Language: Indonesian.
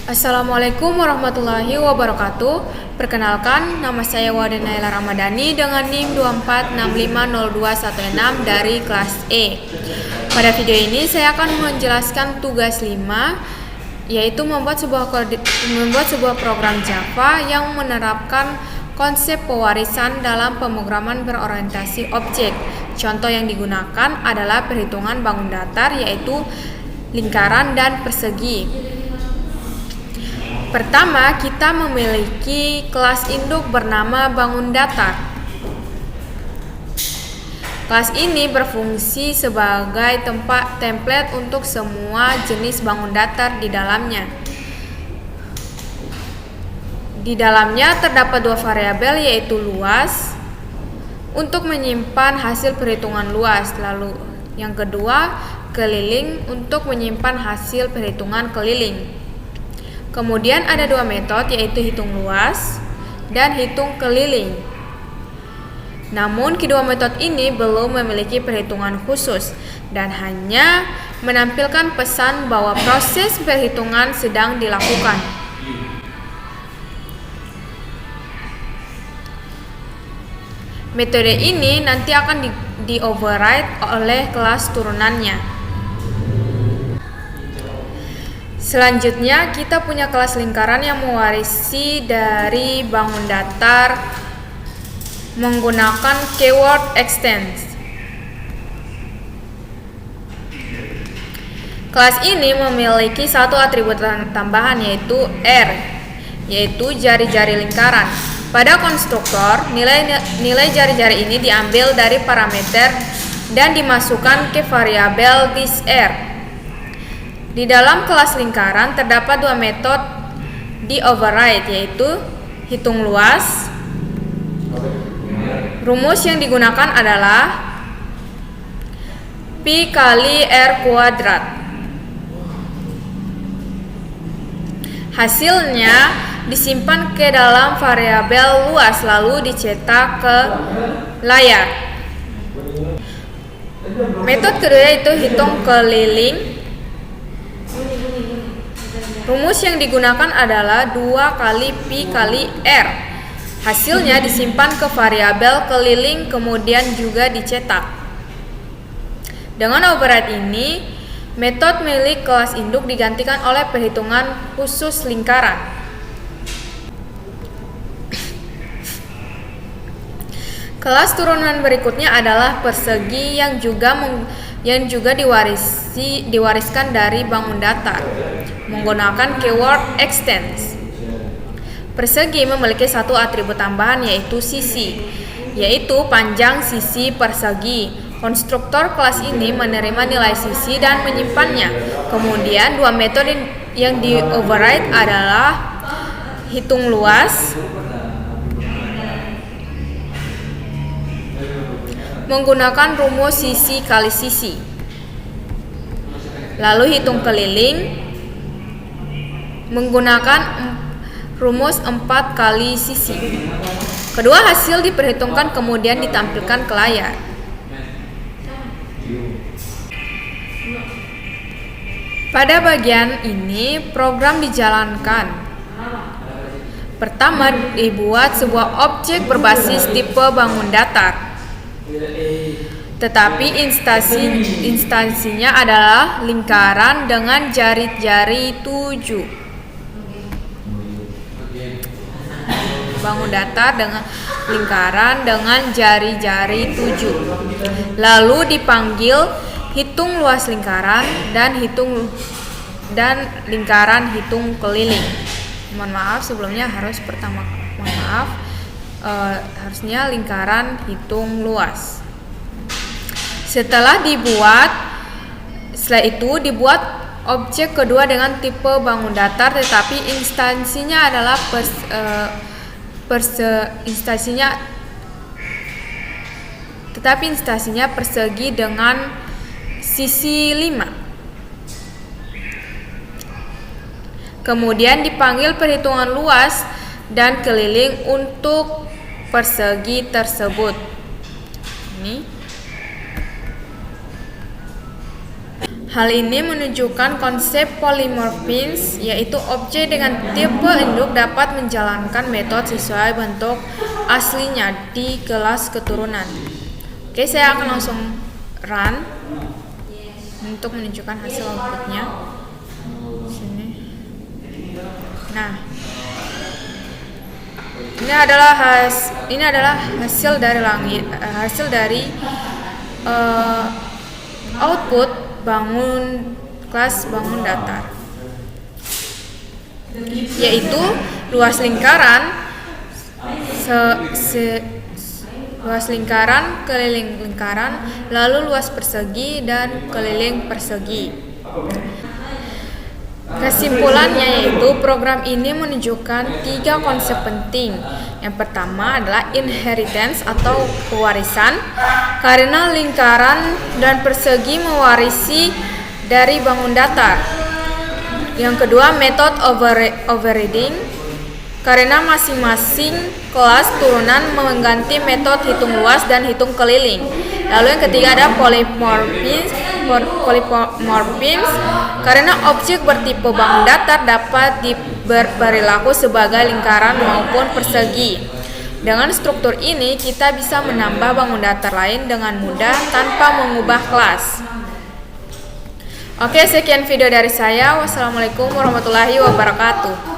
Assalamualaikum warahmatullahi wabarakatuh. Perkenalkan, nama saya Wada Naila Ramadhani dengan NIM 24650216 dari kelas E. Pada video ini saya akan menjelaskan tugas 5, yaitu membuat sebuah program Java yang menerapkan konsep pewarisan dalam pemrograman berorientasi objek. Contoh yang digunakan adalah perhitungan bangun datar, yaitu lingkaran dan persegi. Pertama, kita memiliki kelas induk bernama bangun datar. Kelas ini berfungsi sebagai template untuk semua jenis bangun datar di dalamnya. Di dalamnya terdapat dua variabel, yaitu luas untuk menyimpan hasil perhitungan luas, lalu yang kedua keliling untuk menyimpan hasil perhitungan keliling. Kemudian ada dua metode, yaitu hitung luas dan hitung keliling. Namun kedua metode ini belum memiliki perhitungan khusus dan hanya menampilkan pesan bahwa proses perhitungan sedang dilakukan. Metode ini nanti akan di-override oleh kelas turunannya. Selanjutnya, kita punya kelas lingkaran yang mewarisi dari bangun datar menggunakan keyword extends. Kelas ini memiliki satu atribut tambahan, yaitu R, yaitu jari-jari lingkaran. Pada konstruktor, nilai jari-jari ini diambil dari parameter dan dimasukkan ke variabel thisR. Di dalam kelas lingkaran terdapat dua metode di override, yaitu hitung luas. Rumus yang digunakan adalah pi kali r kuadrat. Hasilnya disimpan ke dalam variabel luas lalu dicetak ke layar. Metode kedua yaitu hitung keliling. Rumus yang digunakan adalah 2 kali pi kali r. Hasilnya disimpan ke variabel keliling kemudian juga dicetak. Dengan override ini, metode milik kelas induk digantikan oleh perhitungan khusus lingkaran. Kelas turunan berikutnya adalah persegi yang juga diwariskan dari bangun datar menggunakan keyword extends. Persegi memiliki satu atribut tambahan, yaitu sisi, yaitu panjang sisi persegi. Konstruktor kelas ini menerima nilai sisi dan menyimpannya. Kemudian dua metode yang di override adalah hitung luas menggunakan rumus sisi kali sisi, lalu hitung keliling menggunakan rumus 4 kali sisi. Kedua hasil diperhitungkan kemudian ditampilkan ke layar. Pada bagian ini program dijalankan. Pertama, dibuat sebuah objek berbasis tipe bangun datar. Tetapi instansinya adalah lingkaran dengan jari-jari 7. Bangun datar dengan lingkaran dengan jari-jari 7. Lalu dipanggil hitung luas lingkaran dan lingkaran hitung keliling. Harusnya lingkaran hitung luas. Setelah itu dibuat objek kedua dengan tipe bangun datar, tetapi instansinya adalah instansinya persegi dengan sisi 5. Kemudian dipanggil perhitungan luas dan keliling untuk persegi tersebut. Ini Hal ini menunjukkan konsep polymorphism, yaitu objek dengan tipe induk dapat menjalankan metode sesuai bentuk aslinya di kelas keturunan. Oke, saya akan langsung run untuk menunjukkan hasil outputnya. Sini. Nah, ini adalah hasil dari output kelas bangun datar, yaitu luas lingkaran, luas lingkaran, keliling lingkaran, lalu luas persegi dan keliling persegi. Kesimpulannya yaitu program ini menunjukkan 3 konsep penting. Yang pertama adalah inheritance atau pewarisan, karena lingkaran dan persegi mewarisi dari bangun datar. Yang kedua, method overriding, karena masing-masing kelas turunan mengganti metode hitung luas dan hitung keliling. Lalu yang ketiga ada polymorphism, karena objek bertipe bangun datar dapat berperilaku sebagai lingkaran maupun persegi. Dengan struktur ini kita bisa menambah bangun datar lain dengan mudah tanpa mengubah kelas. Oke, sekian video dari saya. Wassalamualaikum warahmatullahi wabarakatuh.